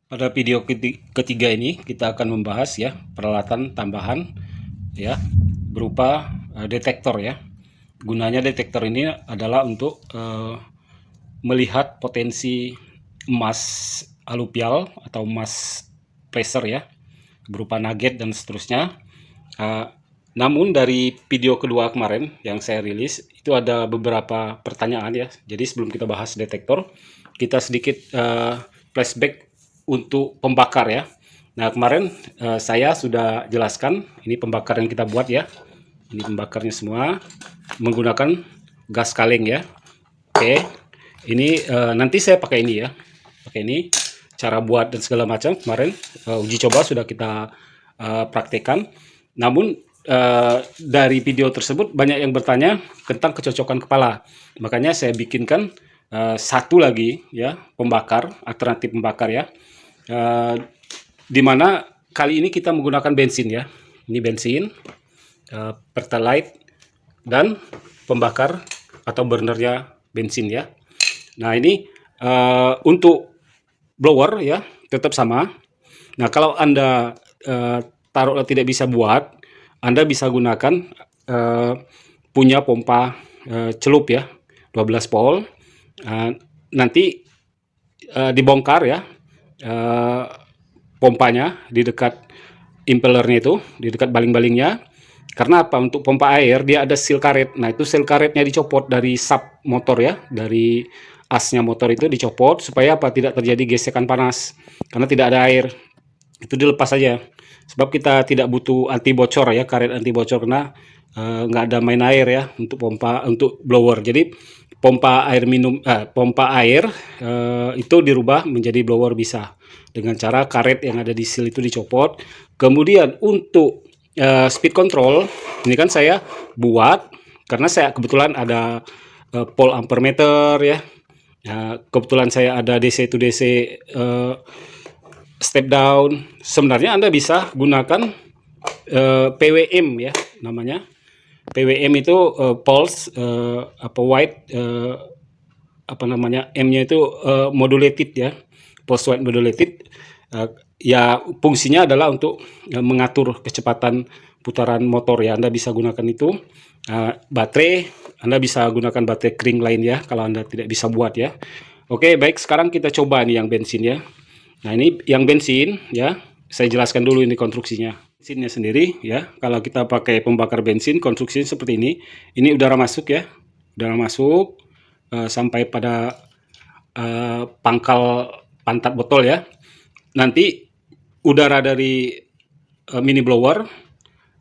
Pada video ketiga ini kita akan membahas ya peralatan tambahan ya berupa detektor ya. Gunanya detektor ini adalah untuk melihat potensi emas aluvial atau emas placer ya berupa nugget dan seterusnya. Namun dari video kedua kemarin yang saya rilis itu ada beberapa pertanyaan ya. Jadi sebelum kita bahas detektor, kita sedikit flashback untuk pembakar ya. Nah kemarin saya sudah jelaskan ini pembakar yang kita buat ya. Ini pembakarnya semua menggunakan gas kaleng ya. Oke, ini nanti saya pakai ini ya. Pakai ini cara buat dan segala macam. Kemarin uji coba sudah kita praktekkan. Namun dari video tersebut banyak yang bertanya tentang kecocokan kepala. Makanya saya bikinkan satu lagi ya pembakar, alternatif pembakar ya. Di mana kali ini kita menggunakan bensin ya. Ini bensin, pertalite dan pembakar atau burnernya bensin ya. Nah ini untuk blower ya tetap sama. Nah kalau Anda taruhlah tidak bisa buat, Anda bisa gunakan punya pompa celup ya 12 volt. Nanti dibongkar ya pompanya di dekat impellernya itu, di dekat baling-balingnya. Karena apa? Untuk pompa air dia ada seal karet. Nah itu seal karetnya dicopot dari sub motor ya, dari asnya motor itu dicopot supaya apa? Tidak terjadi gesekan panas karena tidak ada air. Itu dilepas saja. Sebab kita tidak butuh anti bocor ya, karet anti bocor karena nggak ada main air ya untuk pompa untuk blower. Jadi pompa air minum pompa air itu dirubah menjadi blower bisa dengan cara karet yang ada di seal itu dicopot. Kemudian untuk speed control ini kan saya buat karena saya kebetulan ada volt ampermeter ya. Kebetulan saya ada DC to DC step down. Sebenarnya Anda bisa gunakan PWM ya namanya. PWM itu pulse wide apa namanya M-nya itu modulated ya. Pulse wide modulated ya fungsinya adalah untuk mengatur kecepatan putaran motor ya. Anda bisa gunakan itu. Baterai Anda bisa gunakan baterai kering lain ya kalau Anda tidak bisa buat ya. Oke, baik, sekarang kita coba nih yang bensin ya. Nah, ini yang bensin ya. Saya jelaskan dulu ini konstruksinya. Bensinnya sendiri ya. Kalau kita pakai pembakar bensin, konstruksinya seperti ini. Ini udara masuk ya. Udara masuk sampai pada pangkal pantat botol ya. Nanti udara dari mini blower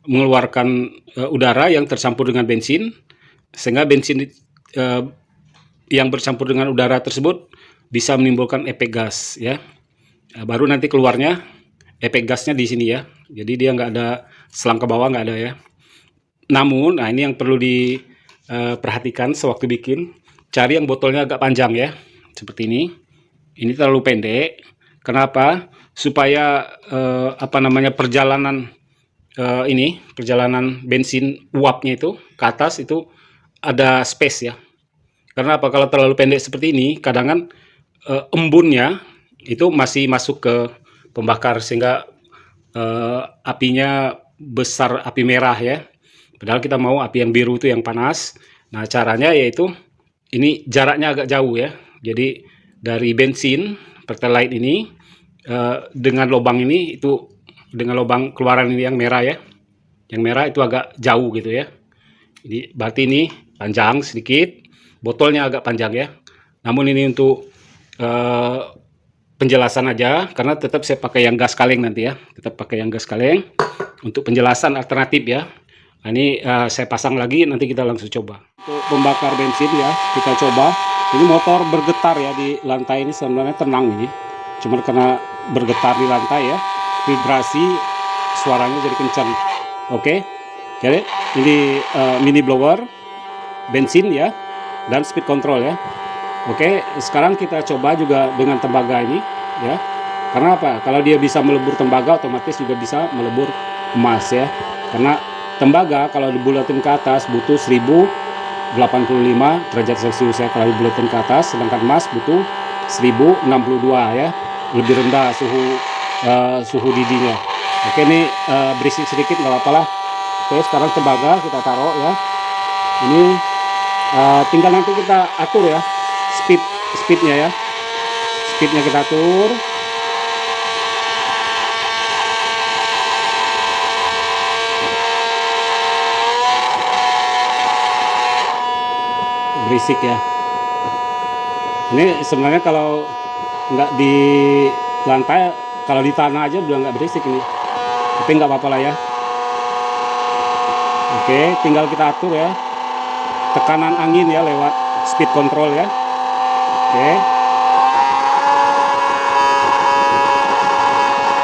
mengeluarkan udara yang tercampur dengan bensin, sehingga bensin yang bercampur dengan udara tersebut bisa menimbulkan efek gas ya. Baru nanti keluarnya efek gasnya di sini ya. Jadi dia nggak ada selang ke bawah, nggak ada ya. Namun, nah ini yang perlu diperhatikan sewaktu bikin. Cari yang botolnya agak panjang ya, seperti ini. Ini terlalu pendek. Kenapa? Supaya perjalanan perjalanan bensin uapnya itu ke atas itu ada space ya. Karena apa? Kalau terlalu pendek seperti ini, kadang embunnya itu masih masuk ke pembakar sehingga apinya besar, api merah ya. Padahal kita mau api yang biru itu yang panas. Nah caranya yaitu ini jaraknya agak jauh ya. Jadi dari bensin pertalite ini dengan lubang ini itu dengan lubang keluaran ini yang merah ya. Yang merah itu agak jauh gitu ya. Ini berarti ini panjang sedikit. Botolnya agak panjang ya. Namun ini untuk penjelasan aja karena tetap saya pakai yang gas kaleng nanti ya. Tetap pakai yang gas kaleng untuk penjelasan alternatif ya. Nah, ini saya pasang lagi, nanti kita langsung coba. Untuk membakar bensin ya, kita coba. Ini motor bergetar ya di lantai ini, sebenarnya tenang ini. Cuma karena bergetar di lantai ya, vibrasi suaranya jadi kencang. Oke, jadi ini mini blower, bensin ya, dan speed control ya. Oke, sekarang kita coba juga dengan tembaga ini ya. Karena apa? Kalau dia bisa melebur tembaga, otomatis juga bisa melebur emas ya. Karena tembaga kalau dibulatin ke atas butuh 1085 derajat Celcius ya kalau dibulatin ke atas, sedangkan emas butuh 1062 ya. lebih rendah suhu didihnya. Oke, ini berisik sedikit nggak apa-apa lah. Oke, sekarang tembaga kita taruh ya. Ini tinggal nanti kita atur ya speednya ya. Speednya kita atur. Berisik ya. Ini sebenarnya kalau nggak di lantai, kalau di tanah aja udah nggak berisik ini. Tapi nggak apa-apa lah ya. Oke, tinggal kita atur ya tekanan angin ya lewat speed control ya. Oke.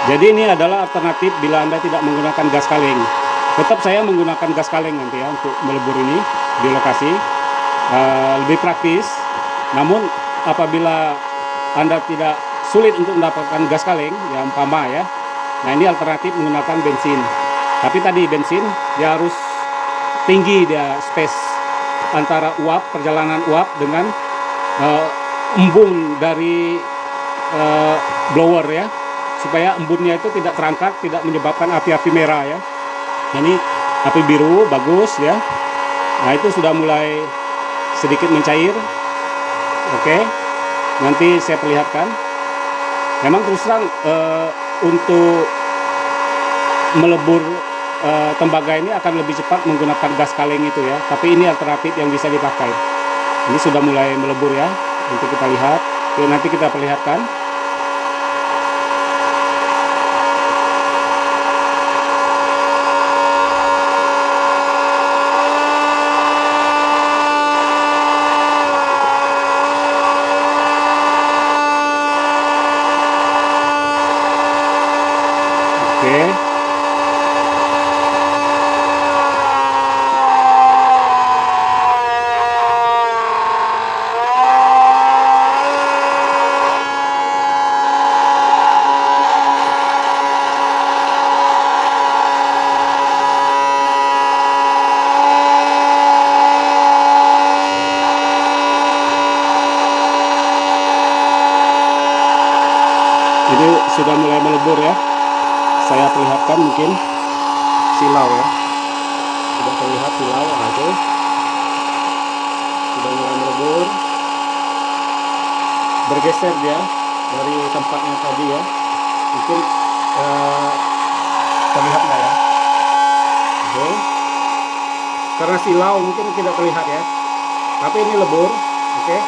Jadi ini adalah alternatif bila Anda tidak menggunakan gas kaleng. Tetap saya menggunakan gas kaleng nanti ya untuk melebur ini di lokasi. Lebih praktis. Namun apabila Anda tidak sulit untuk mendapatkan gas kaleng ya umpama ya, nah ini alternatif menggunakan bensin. Tapi tadi bensin dia harus tinggi, dia space antara uap, perjalanan uap dengan embun dari blower ya, supaya embunnya itu tidak terangkat, tidak menyebabkan api-api merah ya. Ini api biru bagus ya. Nah itu sudah mulai sedikit mencair. Oke, nanti saya perlihatkan. Memang terus terang untuk melebur tembaga ini akan lebih cepat menggunakan gas kaleng itu ya. Tapi ini alternatif yang bisa dipakai. Ini sudah mulai melebur ya. Nanti kita lihat. Oke, nanti kita perlihatkan. Oke. Ini sudah mulai melebur ya. Saya perlihatkan mungkin silau ya. Sudah terlihat silau itu. Sudah mulai melebur. Bergeser dia dari tempatnya tadi ya. Mungkin terlihat nggak ya? Oke. Karena silau mungkin tidak terlihat ya. Tapi ini lebur. Oke.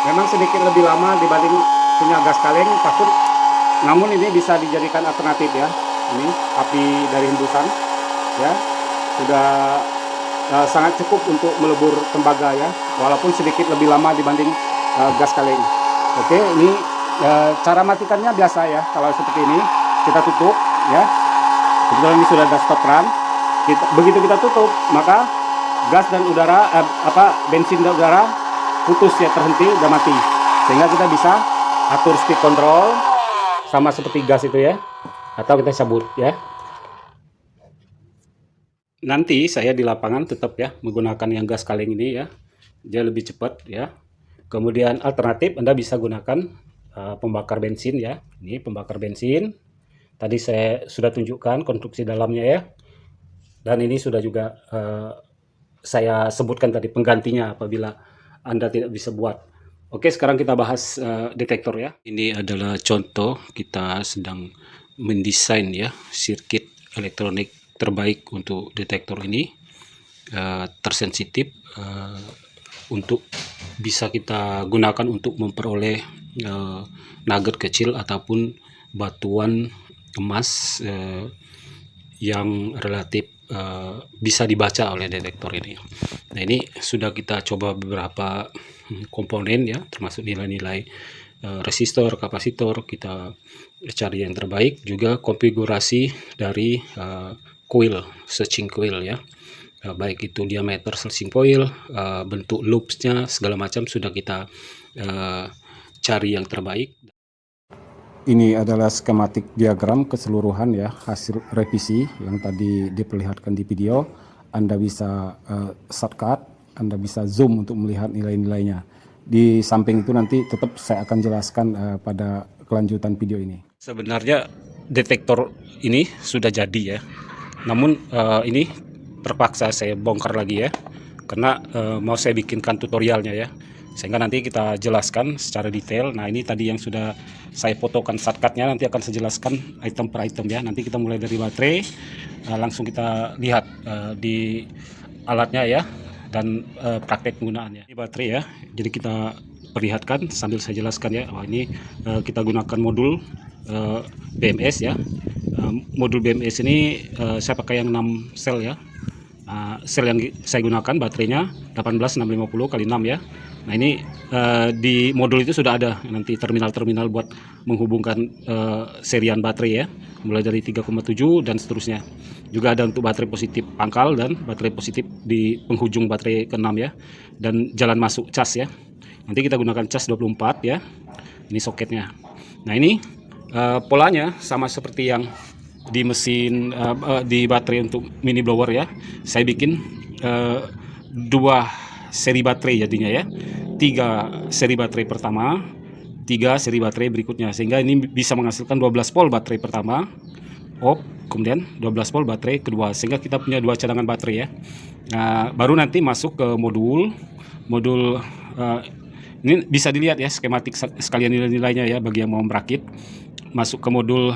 Memang sedikit lebih lama dibanding punya gas kaleng, takut. Namun ini bisa dijadikan alternatif ya. Ini api dari hembusan ya, sudah sangat cukup untuk melebur tembaga ya, walaupun sedikit lebih lama dibanding gas kaleng. Oke, ini cara matikannya biasa ya. Kalau seperti ini kita tutup ya. Kebetulan ini sudah ada stop run. Begitu kita tutup, maka gas dan udara bensin dan udara putus ya, terhenti, udah mati. Sehingga kita bisa atur speed control sama seperti gas itu ya, atau kita cabut ya. Nanti saya di lapangan tetap ya menggunakan yang gas kaleng ini ya, dia lebih cepat ya. Kemudian alternatif Anda bisa gunakan pembakar bensin ya. Ini pembakar bensin. Tadi saya sudah tunjukkan konstruksi dalamnya ya. Dan ini sudah juga saya sebutkan tadi penggantinya apabila Anda tidak bisa buat. Oke, sekarang kita bahas detektor ya. Ini adalah contoh kita sedang mendesain ya sirkuit elektronik terbaik untuk detektor ini, tersensitif, untuk bisa kita gunakan untuk memperoleh nugget kecil ataupun batuan emas yang relatif bisa dibaca oleh detektor ini. Nah, ini sudah kita coba beberapa komponen ya, termasuk nilai-nilai resistor, kapasitor, kita cari yang terbaik, juga konfigurasi dari coil, searching coil ya, baik itu diameter searching coil, bentuk loopsnya, segala macam sudah kita cari yang terbaik. Ini adalah skematik diagram keseluruhan ya, hasil revisi yang tadi diperlihatkan di video. Anda bisa shortcut, Anda bisa zoom untuk melihat nilai-nilainya. di samping itu nanti tetap saya akan jelaskan pada kelanjutan video ini. Sebenarnya detektor ini sudah jadi ya, namun ini terpaksa saya bongkar lagi ya, karena mau saya bikinkan tutorialnya ya, sehingga nanti kita jelaskan secara detail. Nah, ini tadi yang sudah saya fotokan shortcutnya, nanti akan saya jelaskan item per item ya. Nanti kita mulai dari baterai, langsung kita lihat di alatnya ya, dan praktek penggunaannya. Ini baterai ya, jadi kita perlihatkan sambil saya jelaskan ya. Ini kita gunakan modul BMS ya. Modul BMS ini saya pakai yang 6 sel ya. Sel yang saya gunakan baterainya 18650 kali 6 ya. Nah, ini di modul itu sudah ada nanti terminal-terminal buat menghubungkan serian baterai ya, mulai dari 3,7 dan seterusnya. Juga ada untuk baterai positif pangkal dan baterai positif di penghujung baterai ke-6 ya, dan jalan masuk cas ya. Nanti kita gunakan cas 24 ya. Ini soketnya. Nah, ini polanya sama seperti yang di mesin di baterai untuk mini blower ya. Saya bikin 2 seri baterai jadinya ya. 3 seri baterai pertama, 3 seri baterai berikutnya, sehingga ini bisa menghasilkan 12 volt baterai pertama off, kemudian 12 volt baterai kedua, sehingga kita punya 2 cadangan baterai ya. Nah, baru nanti masuk ke modul ini bisa dilihat ya skematik sekalian nilai-nilainya ya bagi yang mau merakit. Masuk ke modul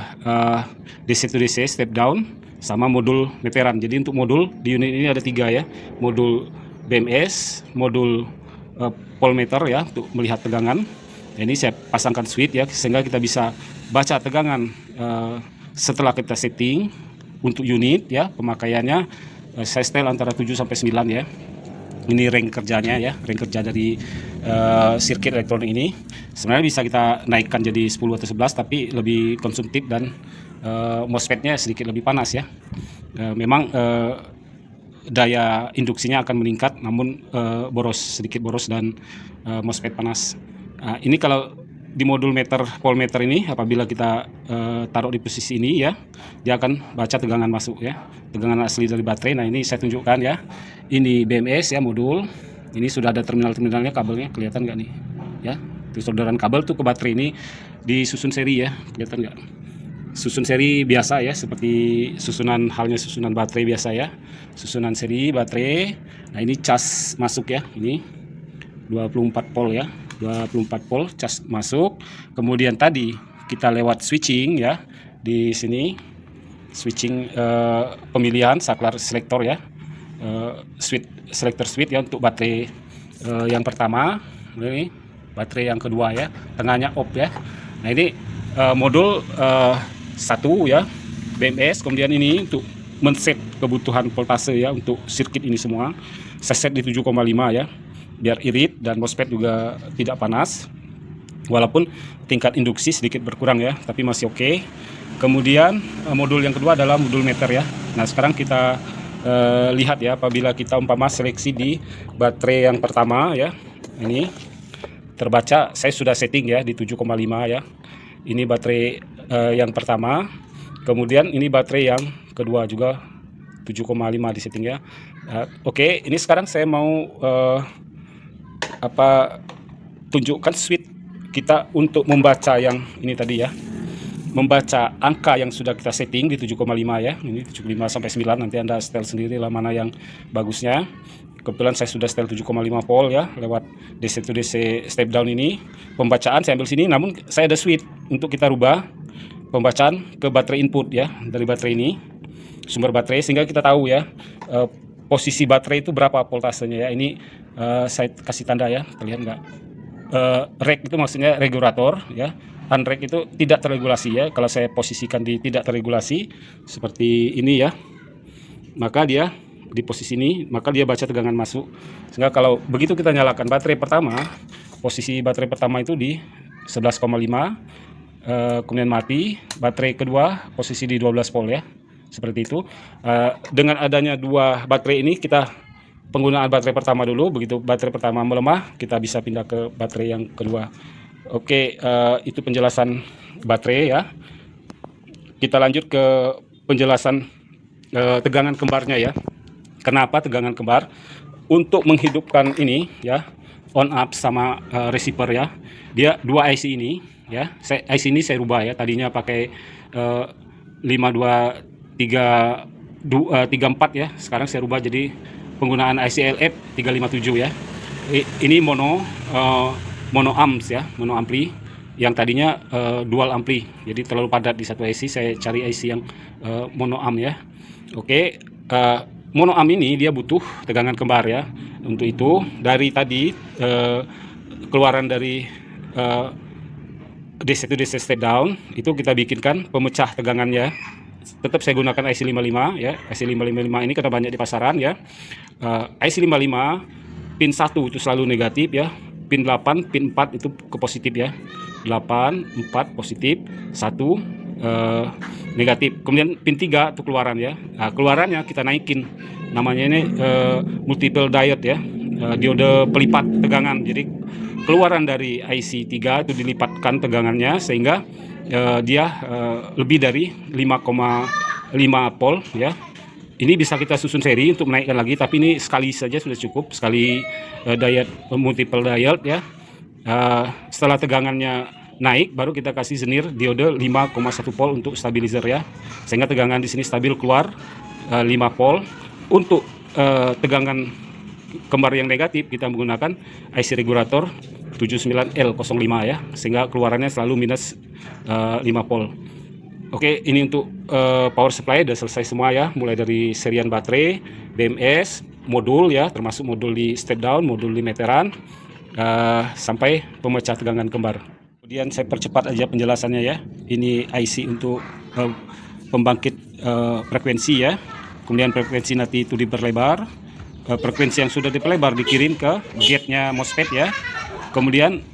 DC to DC step down sama modul meteran. Jadi untuk modul di unit ini ada 3 ya, modul BMS, modul voltmeter ya untuk melihat tegangan. Ini saya pasangkan switch ya, sehingga kita bisa baca tegangan setelah kita setting. Untuk unit ya, pemakaiannya saya setel antara 7 sampai 9 ya. Ini rank kerjanya ya, rank kerja dari sirkuit elektronik ini. Sebenarnya bisa kita naikkan jadi 10 atau 11, tapi lebih konsumtif dan MOSFET-nya sedikit lebih panas ya. Memang daya induksinya akan meningkat, namun sedikit boros dan MOSFET panas. Ini kalau di modul voltmeter ini, apabila kita taruh di posisi ini ya, dia akan baca tegangan masuk ya, tegangan asli dari baterai. Nah, ini saya tunjukkan ya. Ini BMS ya, modul. Ini sudah ada terminal-terminalnya, kabelnya kelihatan nggak nih ya. Solderan kabel tuh ke baterai ini disusun seri ya, kelihatan nggak? Susun seri biasa ya, seperti halnya susunan baterai biasa ya, susunan seri baterai. Nah, ini cas masuk ya, ini 24 volt ya, 24 volt cas masuk. Kemudian tadi kita lewat switching ya, di sini switching pemilihan saklar selektor ya, selector switch ya untuk baterai yang pertama. Ini baterai yang kedua ya, tengahnya off ya. Nah, ini modul 1 ya, BMS. Kemudian ini untuk men-set kebutuhan voltase ya untuk sirkuit ini semua. Saya set di 7,5 ya, biar irit dan MOSFET juga tidak panas. Walaupun tingkat induksi sedikit berkurang ya, tapi masih oke. Kemudian modul yang kedua adalah modul meter ya. Nah, sekarang kita lihat ya, apabila kita umpama seleksi di baterai yang pertama ya, ini terbaca saya sudah setting ya di 7,5 ya. Ini baterai yang pertama. Kemudian ini baterai yang kedua juga 7,5 di setting ya. Oke, ini sekarang saya mau tunjukkan switch kita untuk membaca yang ini tadi ya. Membaca angka yang sudah kita setting di 7,5 ya. Ini 75 sampai 9, nanti Anda setel sendiri lah mana yang bagusnya. Kebetulan saya sudah setel 7,5 volt ya, lewat DC to DC step down ini. Pembacaan saya ambil sini, namun saya ada switch untuk kita rubah pembacaan ke baterai input ya, dari baterai ini, sumber baterai, sehingga kita tahu ya posisi baterai itu berapa voltasenya ya. Ini saya kasih tanda ya, terlihat nggak? Reg itu maksudnya regulator ya, unreg itu tidak terregulasi ya. Kalau saya posisikan di tidak terregulasi seperti ini ya, maka dia di posisi ini, maka dia baca tegangan masuk. Sehingga kalau begitu kita nyalakan baterai pertama, posisi baterai pertama itu di 11,5, kemudian mati. Baterai kedua posisi di 12 volt ya, seperti itu. Dengan adanya 2 baterai ini, kita penggunaan baterai pertama dulu. Begitu baterai pertama melemah, kita bisa pindah ke baterai yang kedua. Oke, itu penjelasan baterai ya. Kita lanjut ke penjelasan tegangan kembarnya ya. Kenapa tegangan kembar? Untuk menghidupkan ini ya, on up sama receiver ya. Dia dua IC ini ya. IC ini saya rubah ya. Tadinya pakai 5234 ya. Sekarang saya rubah jadi penggunaan IC LF 357 ya. Ini mono amps ya, mono ampli. Yang tadinya dual ampli. Jadi terlalu padat di satu IC. Saya cari IC yang mono amp ya. Oke, mono amp ini dia butuh tegangan kembar ya. Untuk itu dari tadi keluaran dari DC to DC step down itu kita bikinkan pemecah tegangannya. Tetap saya gunakan IC55 ya. IC555 ini karena banyak di pasaran ya. IC55 pin 1 itu selalu negatif ya. Pin 8, pin 4 itu ke positif ya. 8, 4 positif, 1 negatif. Kemudian pin 3 itu keluaran ya. Nah, keluarannya kita naikin. Namanya ini multiple diode ya. Diode pelipat tegangan. Jadi keluaran dari IC3 itu dilipatkan tegangannya sehingga dia lebih dari 5,5 volt ya. Ini bisa kita susun seri untuk menaikkan lagi, tapi ini sekali saja sudah cukup, sekali diode multiple diode ya. Setelah tegangannya naik baru kita kasih zenir diode 5,1 volt untuk stabilizer ya, sehingga tegangan di sini stabil keluar 5 volt. Untuk tegangan kembar yang negatif kita menggunakan IC regulator 79L05 ya, sehingga keluarannya selalu minus 5 volt. Oke, ini untuk power supply udah selesai semua ya, mulai dari serian baterai, BMS, modul ya, termasuk modul di step down, modul di meteran, sampai pemecah tegangan kembar. Kemudian saya percepat aja penjelasannya ya. Ini IC untuk pembangkit frekuensi ya. Kemudian frekuensi nanti itu diperlebar. Frekuensi yang sudah diperlebar dikirim ke gate-nya MOSFET ya. Kemudian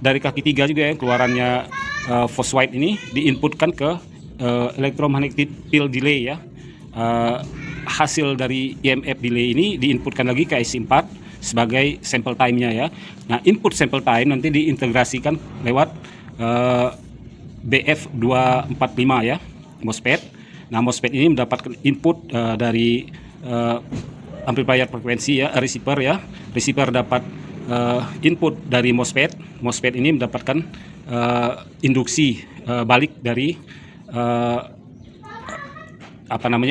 dari kaki 3 juga ya, keluarannya phosphide ini diinputkan ke electromagnetic field delay ya. Hasil dari EMF delay ini diinputkan lagi ke IC4 sebagai sample time-nya ya. Nah, input sample time nanti diintegrasikan lewat BF245 ya, MOSFET. Nah, MOSFET ini mendapatkan input dari amplifier frekuensi ya, receiver ya. Receiver dapat input dari MOSFET. MOSFET ini mendapatkan induksi balik dari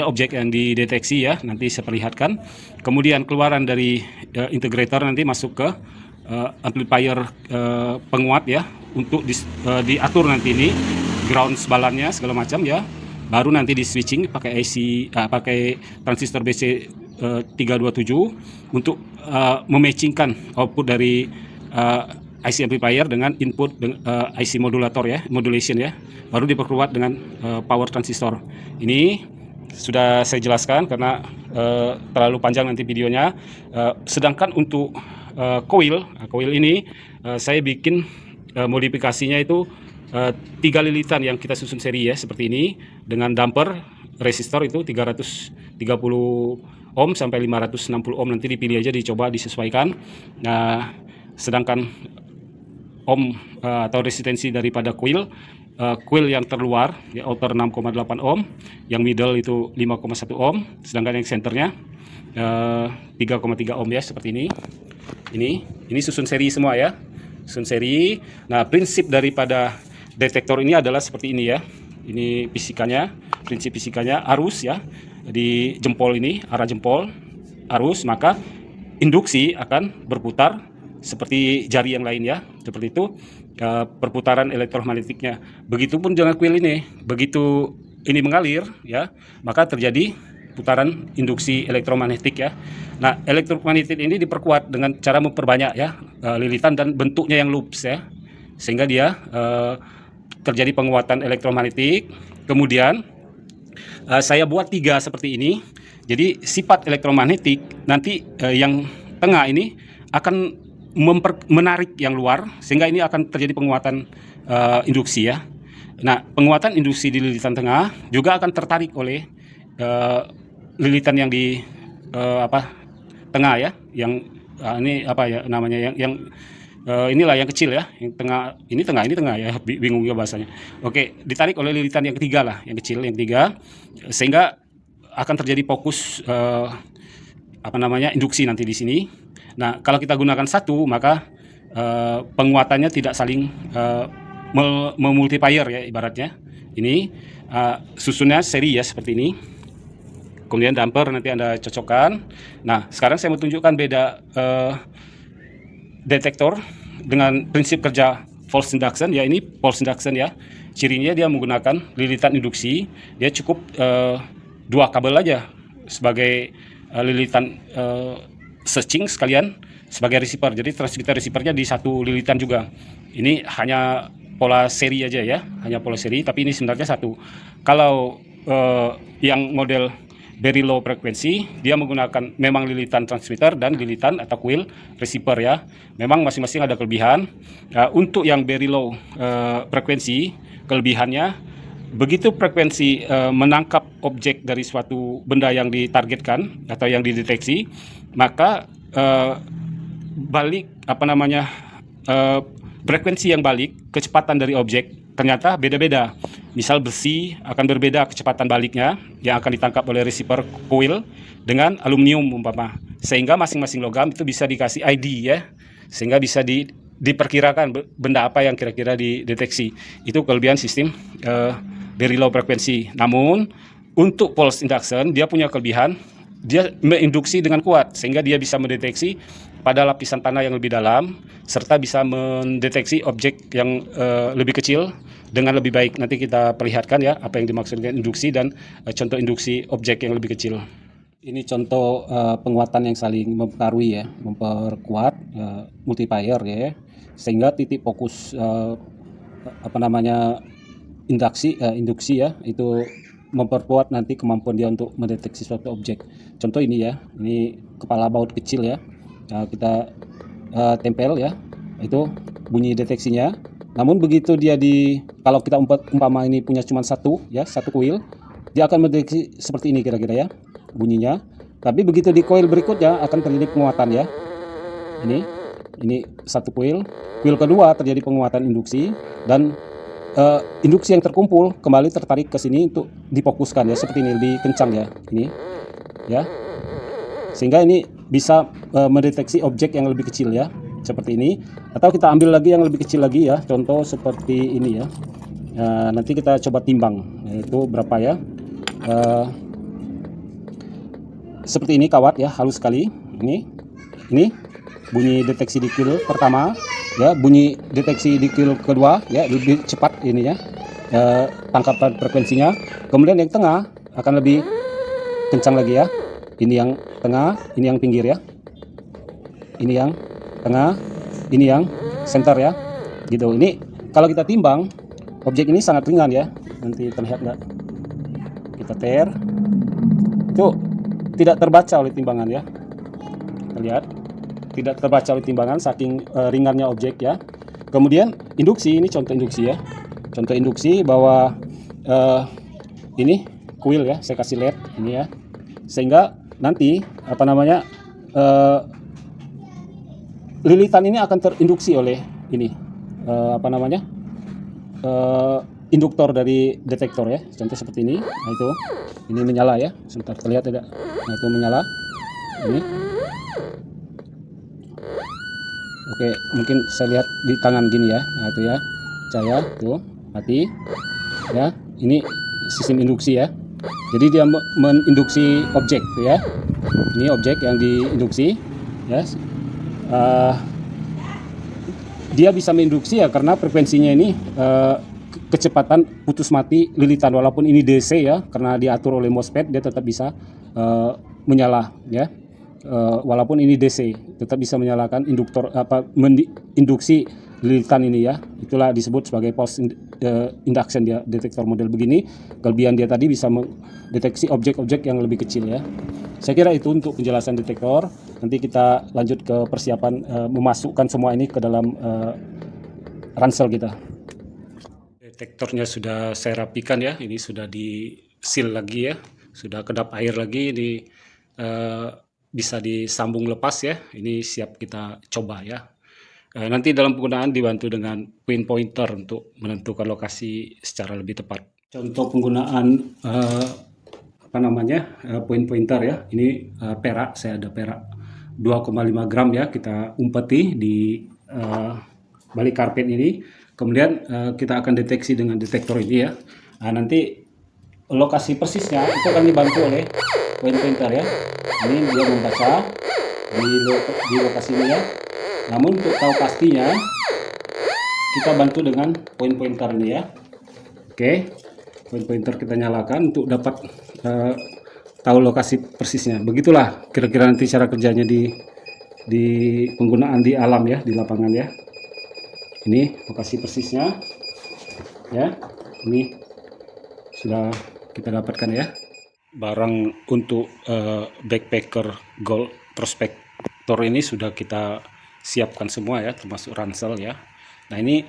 objek yang dideteksi ya, nanti saya perlihatkan. Kemudian keluaran dari integrator nanti masuk ke amplifier penguat ya, untuk diatur nanti ini ground sebalannya segala macam ya. Baru nanti di switching pakai pakai transistor BC 327 untuk mematchingkan output dari IC amplifier dengan input IC modulator ya, modulation ya, baru diperkuat dengan power transistor. Ini sudah saya jelaskan karena terlalu panjang nanti videonya. Sedangkan untuk coil ini saya bikin modifikasinya itu 3 lilitan yang kita susun seri ya, seperti ini, dengan damper resistor itu 330 ohm sampai 560 ohm, nanti dipilih aja, dicoba disesuaikan. Nah, sedangkan ohm atau resistensi daripada coil yang terluar ya, outer 6,8 ohm, yang middle itu 5,1 ohm, sedangkan yang centernya 3,3 ohm ya, seperti ini. Ini susun seri semua ya, susun seri. Nah, prinsip daripada detektor ini adalah seperti ini ya. Ini fisikanya, prinsip fisikanya arus ya, di jempol ini, arah jempol arus, maka induksi akan berputar seperti jari yang lain ya, seperti itu perputaran elektromagnetiknya. Begitupun dengan coil ini, begitu ini mengalir ya, maka terjadi putaran induksi elektromagnetik ya. Nah, elektromagnetik ini diperkuat dengan cara memperbanyak ya lilitan dan bentuknya yang loops ya, sehingga dia terjadi penguatan elektromagnetik. Kemudian saya buat 3 seperti ini. Jadi sifat elektromagnetik nanti yang tengah ini akan menarik yang luar, sehingga ini akan terjadi penguatan induksi ya. Nah, penguatan induksi di lilitan tengah juga akan tertarik oleh lilitan yang di tengah ya, yang ini apa ya namanya, yang inilah yang kecil ya, yang tengah ini tengah ya, bingung juga bahasanya. Oke, ditarik oleh lilitan yang ketiga lah, yang kecil yang ketiga, sehingga akan terjadi fokus induksi nanti di sini. Nah, kalau kita gunakan satu, maka penguatannya tidak saling memultiplier ya ibaratnya. Ini susunnya seri ya seperti ini. Kemudian damper nanti Anda cocokkan. Nah, sekarang saya mau tunjukkan beda detektor dengan prinsip kerja false induction. Ya, ini false induction ya. Cirinya dia menggunakan lilitan induksi. Dia cukup 2 kabel aja sebagai lilitan searching sekalian sebagai receiver. Jadi transmitter receivernya di satu lilitan juga. Ini hanya pola seri aja ya, hanya pola seri. Tapi ini sebenarnya satu. Kalau yang model very low frekuensi, dia menggunakan memang lilitan transmitter dan lilitan atau coil receiver ya. Memang masing-masing ada kelebihan. Untuk yang very low frekuensi, kelebihannya begitu frekuensi menangkap objek dari suatu benda yang ditargetkan atau yang dideteksi, maka balik frekuensi yang balik kecepatan dari objek ternyata beda-beda. Misal besi akan berbeda kecepatan baliknya yang akan ditangkap oleh receiver coil dengan aluminium umpama. Sehingga masing-masing logam itu bisa dikasih ID ya. Sehingga bisa diperkirakan benda apa yang kira-kira dideteksi. Itu kelebihan sistem very low frekuensi. Namun untuk false induction dia punya kelebihan, dia menginduksi dengan kuat sehingga dia bisa mendeteksi pada lapisan tanah yang lebih dalam serta bisa mendeteksi objek yang lebih kecil dengan lebih baik. Nanti kita perlihatkan ya apa yang dimaksud dengan induksi dan contoh induksi objek yang lebih kecil. Ini contoh penguatan yang saling mempengaruhi ya, memperkuat multiplier ya, sehingga titik fokus induksi ya itu memperkuat nanti kemampuan dia untuk mendeteksi suatu objek. Contoh ini ya, ini kepala baut kecil ya, kita tempel ya, itu bunyi deteksinya. Namun begitu dia kalau kita umpama ini punya cuma satu coil, dia akan mendeteksi seperti ini kira-kira ya bunyinya. Tapi begitu di coil berikutnya akan terjadi penguatan ya. Ini satu coil kedua terjadi penguatan induksi dan induksi yang terkumpul kembali tertarik ke sini untuk difokuskan ya, seperti ini lebih kencang ya ini ya, sehingga ini bisa mendeteksi objek yang lebih kecil ya seperti ini. Atau kita ambil lagi yang lebih kecil lagi ya, contoh seperti ini ya. Nanti kita coba timbang itu berapa ya. Seperti ini kawat ya, halus sekali. Ini bunyi deteksi di coil pertama ya, bunyi deteksi di coil kedua ya, lebih cepat ini ya tangkapan frekuensinya. Kemudian yang tengah akan lebih kencang lagi ya. Ini yang tengah, ini yang pinggir ya. Ini yang tengah, ini yang center ya. Gitu. Ini kalau kita timbang objek ini sangat ringan ya. Nanti terlihat nggak? Kita ter. Itu tidak terbaca oleh timbangan ya. Kita lihat. Tidak terbaca oleh timbangan saking ringannya objek ya. Kemudian induksi, ini contoh induksi ya. Contoh induksi bahwa ini coil ya, saya kasih LED ini ya. Sehingga nanti lilitan ini akan terinduksi oleh ini induktor dari detektor ya. Contoh seperti ini. Nah itu ini menyala ya. Sebentar terlihat tidak? Nah itu menyala. Ini. Oke, mungkin saya lihat di tangan gini ya. Nah itu ya, cahaya tuh mati ya. Ini sistem induksi ya. Jadi dia menginduksi objek tuh ya. Ini objek yang diinduksi ya. Dia bisa menginduksi ya karena frekuensinya ini kecepatan putus mati lilitan, walaupun ini DC ya, karena diatur oleh MOSFET dia tetap bisa menyala ya. Walaupun ini DC tetap bisa menyalakan induksi lilitan ini ya. Itulah disebut sebagai false induction dia, detektor model begini. Kelebihan dia tadi bisa mendeteksi objek-objek yang lebih kecil ya. Saya kira itu untuk penjelasan detektor. Nanti kita lanjut ke persiapan memasukkan semua ini ke dalam ransel kita. Detektornya sudah saya rapikan ya. Ini sudah di seal lagi ya. Sudah kedap air lagi. Ini bisa disambung lepas ya. Ini siap kita coba ya. Nanti dalam penggunaan dibantu dengan pin pointer untuk menentukan lokasi secara lebih tepat. Contoh penggunaan pin pointer ya. Ini perak, saya ada perak 2,5 gram ya, kita umpeti di balik karpet ini. Kemudian kita akan deteksi dengan detektor ini ya. Nah, nanti lokasi persisnya itu akan dibantu oleh pointer ya. Ini dia membaca di lokasi ini ya. Namun untuk tahu pastinya kita bantu dengan pointer ini ya. Oke, pointer kita nyalakan untuk dapat tahu lokasi persisnya. Begitulah kira-kira nanti cara kerjanya di penggunaan di alam ya, di lapangan ya. Ini lokasi persisnya ya. Ini sudah kita dapatkan ya. Barang untuk backpacker gold prospektor ini sudah kita siapkan semua ya, termasuk ransel ya. Nah ini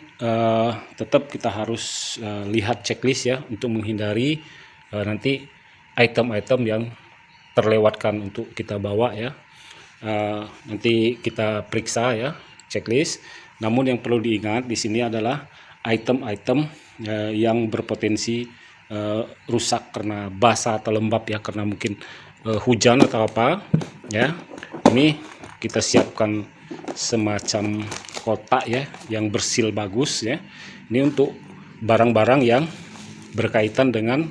tetap kita harus lihat checklist ya, untuk menghindari nanti item-item yang terlewatkan untuk kita bawa ya. Nanti kita periksa ya checklist. Namun yang perlu diingat di sini adalah item-item yang berpotensi rusak karena basah atau lembab ya, karena mungkin hujan atau apa ya. Ini kita siapkan semacam kotak ya yang bersil bagus ya. Ini untuk barang-barang yang berkaitan dengan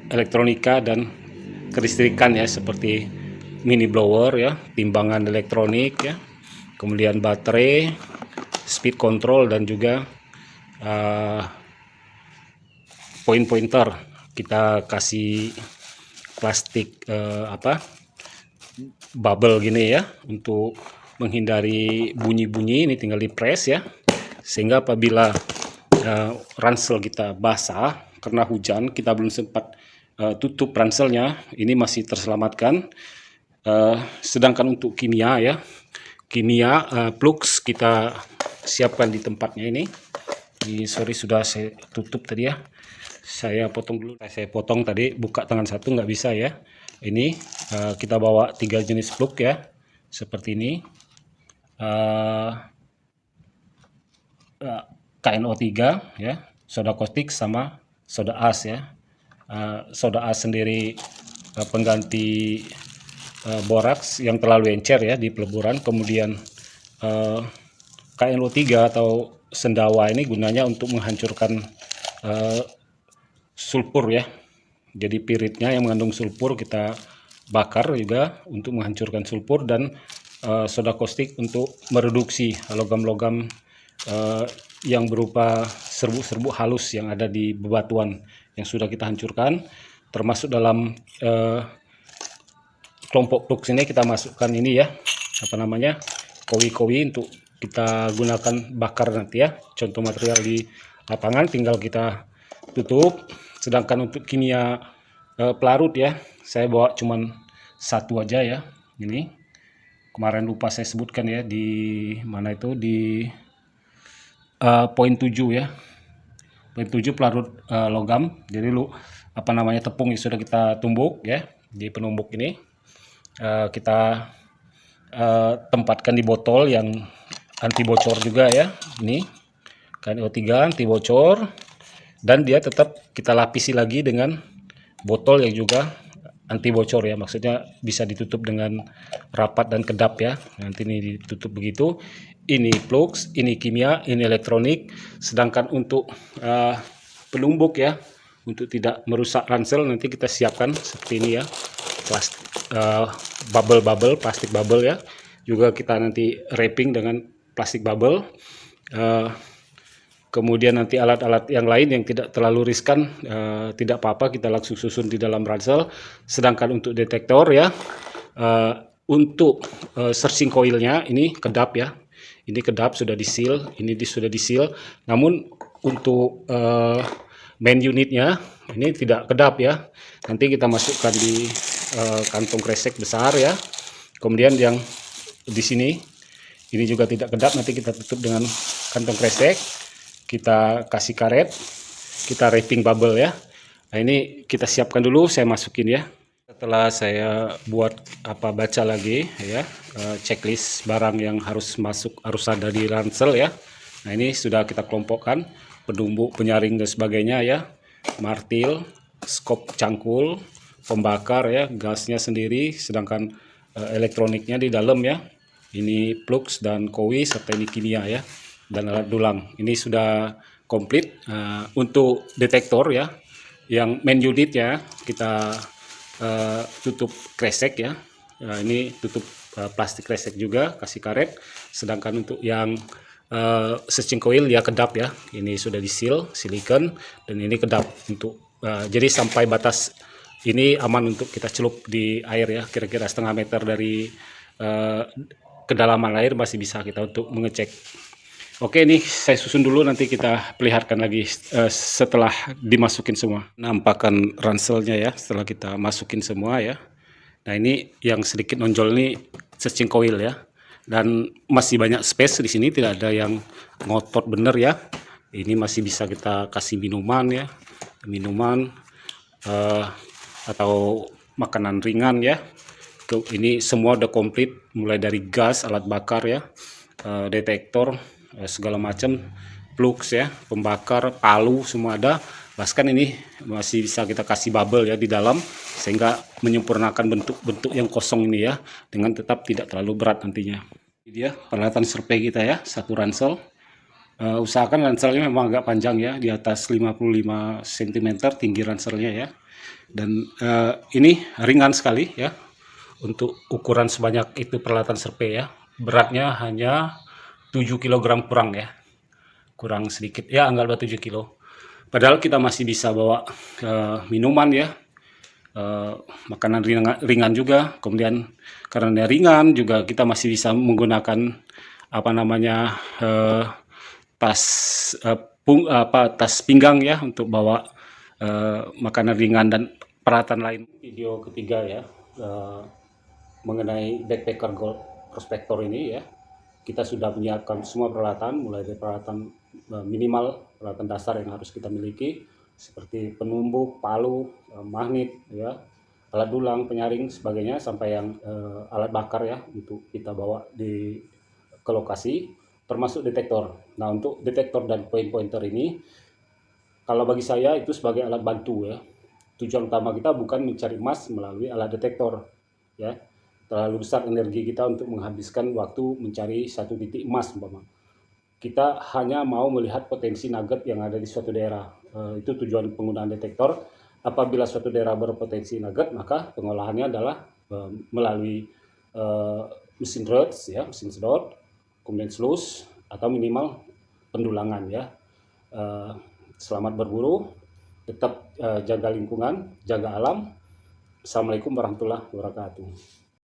elektronika dan kelistrikan ya, seperti mini blower ya, timbangan elektronik ya, kemudian baterai, speed control, dan juga pointer. Kita kasih plastik bubble gini ya, untuk menghindari bunyi-bunyi. Ini tinggal di press ya, sehingga apabila ransel kita basah karena hujan, kita belum sempat tutup ranselnya, ini masih terselamatkan. Sedangkan untuk kimia ya, plugs kita siapkan di tempatnya ini. Sorry, sudah saya tutup tadi ya, saya potong dulu. Saya potong tadi, buka tangan satu nggak bisa ya. Ini kita bawa 3 jenis plug ya, seperti ini. KNO3 ya, soda caustic sama soda as ya. Soda as sendiri pengganti boraks yang terlalu encer ya di peleburan. Kemudian KNO3 atau sendawa ini gunanya untuk menghancurkan sulfur ya. Jadi piritnya yang mengandung sulfur kita bakar juga untuk menghancurkan sulfur, dan soda caustic untuk mereduksi logam-logam yang berupa serbuk-serbuk halus yang ada di bebatuan yang sudah kita hancurkan. Termasuk dalam kelompok plug ini kita masukkan ini ya, kowi-kowi untuk kita gunakan bakar nanti ya. Contoh material di lapangan tinggal kita tutup. Sedangkan untuk kimia pelarut ya, saya bawa cuman satu aja ya. Ini kemarin lupa saya sebutkan ya, di mana itu, di poin 7 ya. Poin 7 pelarut logam. Jadi tepung yang sudah kita tumbuk ya di penumbuk ini, kita tempatkan di botol yang anti bocor juga ya. Ini KNO3 anti bocor, dan dia tetap kita lapisi lagi dengan botol yang juga anti bocor ya, maksudnya bisa ditutup dengan rapat dan kedap ya. Nanti ini ditutup begitu. Ini plugs, ini kimia, ini elektronik. Sedangkan untuk penumbuk ya, untuk tidak merusak ransel, nanti kita siapkan seperti ini ya, plastik plastik bubble ya. Juga kita nanti wrapping dengan plastik bubble. Kemudian nanti alat-alat yang lain yang tidak terlalu riskan, tidak apa-apa, kita langsung susun di dalam ransel. Sedangkan untuk detektor ya, untuk searching coilnya ini kedap ya. Ini kedap sudah diseal, ini sudah diseal. Namun untuk main unitnya ini tidak kedap ya. Nanti kita masukkan di kantong kresek besar ya. Kemudian yang di sini ini juga tidak kedap, nanti kita tutup dengan kantong kresek. Kita kasih karet, kita wrapping bubble ya. Nah ini kita siapkan dulu, saya masukin ya. Setelah saya baca lagi ya, checklist barang yang harus ada di ransel ya. Nah ini sudah kita kelompokkan, penumbuk, penyaring dan sebagainya ya, martil, skop cangkul, pembakar ya, gasnya sendiri. Sedangkan elektroniknya di dalam ya. Ini flux dan kowi serta ini kimia ya, dan alat dulang. Ini sudah komplit. Untuk detektor ya, yang main unit ya, kita tutup kresek ya. Ini tutup plastik kresek juga, kasih karet. Sedangkan untuk yang searching coil ya kedap ya. Ini sudah di seal silikon dan ini kedap untuk jadi sampai batas ini aman untuk kita celup di air ya, kira-kira setengah meter dari kedalaman air masih bisa kita untuk mengecek. Oke, ini saya susun dulu, nanti kita perlihatkan lagi setelah dimasukin semua. Nampakkan ranselnya ya setelah kita masukin semua ya. Nah, ini yang sedikit nonjol ini searching coil ya. Dan masih banyak space di sini, tidak ada yang ngotot bener ya. Ini masih bisa kita kasih minuman ya, minuman atau makanan ringan ya. Ini semua udah komplit, mulai dari gas, alat bakar ya, detektor, segala macam, flux ya, pembakar, palu, semua ada. Bahkan ini masih bisa kita kasih bubble ya di dalam, sehingga menyempurnakan bentuk-bentuk yang kosong ini ya, dengan tetap tidak terlalu berat nantinya. Ini dia peralatan survei kita ya, satu ransel. Usahakan ranselnya memang agak panjang ya, di atas 55 cm tinggi ranselnya ya. Dan ini ringan sekali ya, untuk ukuran sebanyak itu peralatan survei ya. Beratnya hanya 7 kg kurang ya, kurang sedikit ya, anggaplah 7 kilo. Padahal kita masih bisa bawa minuman ya, makanan ringan juga. Kemudian karena ringan juga kita masih bisa menggunakan apa namanya tas tas pinggang ya, untuk bawa makanan ringan dan peralatan lain. Video ketiga ya, mengenai backpacker gold prospektor ini ya. Kita sudah menyiapkan semua peralatan, mulai dari peralatan minimal, peralatan dasar yang harus kita miliki, seperti penumbuk, palu, magnet ya, alat dulang, penyaring, sebagainya, sampai yang alat bakar ya, untuk kita bawa ke lokasi, termasuk detektor. Nah, untuk detektor dan point pointer ini, kalau bagi saya itu sebagai alat bantu ya. Tujuan utama kita bukan mencari emas melalui alat detektor ya. Terlalu besar energi kita untuk menghabiskan waktu mencari satu titik emas umpama. Kita hanya mau melihat potensi nugget yang ada di suatu daerah. Itu tujuan penggunaan detektor. Apabila suatu daerah berpotensi nugget, maka pengolahannya adalah melalui mesin rods ya, mesin sedot, kemudian sluice, atau minimal pendulangan ya. Selamat berburu, tetap jaga lingkungan, jaga alam. Assalamualaikum warahmatullahi wabarakatuh.